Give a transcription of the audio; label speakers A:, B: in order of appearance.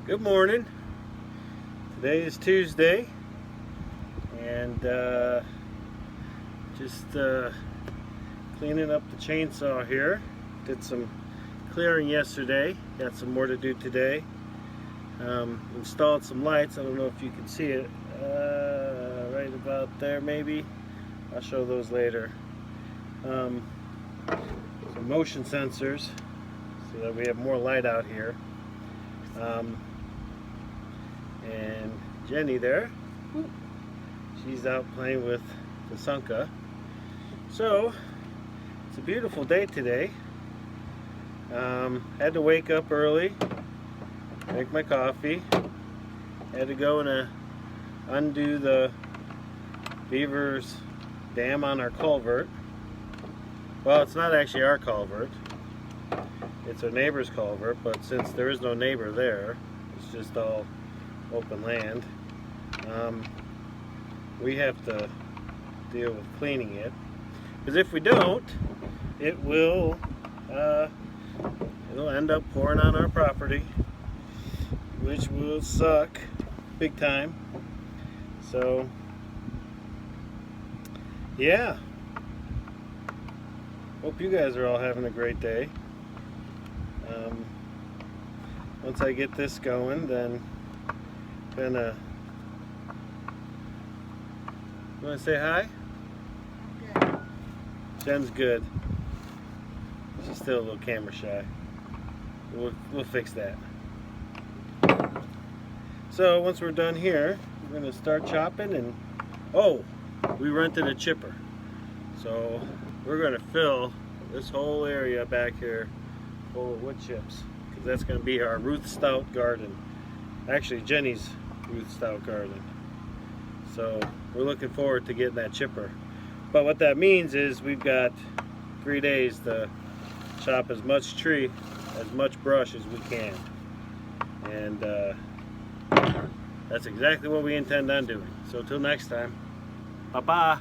A: Good morning. Today is Tuesday, and just cleaning up the chainsaw here. Did some clearing yesterday, got some more to do today. Installed some lights. I don't know if you can see it right about there maybe. I'll show those later. Some motion sensors so that we have more light out here. And Jenny there, she's out playing with the Sunka. So it's a beautiful day today. Had to wake up early, make my coffee, had to go and undo the beaver's dam on our culvert. Well, it's not actually our culvert, it's our neighbor's culvert, but since there is no neighbor there, it's just all open land, we have to deal with cleaning it, because if we don't, it'll end up pouring on our property, which will suck big time. So yeah, hope you guys are all having a great day. Once I get this going, then gonna, you want to say hi?
B: Good.
A: Jen's good. She's still a little camera shy. We'll fix that. So once we're done here, we're gonna start chopping, and we rented a chipper, so we're gonna fill this whole area back here full of wood chips, because that's gonna be our Ruth Stout garden. Actually, Jenny's Ruth Stout garden. So we're looking forward to getting that chipper. But what that means is we've got 3 days to chop as much tree, as much brush as we can. And that's exactly what we intend on doing. So till next time, bye-bye.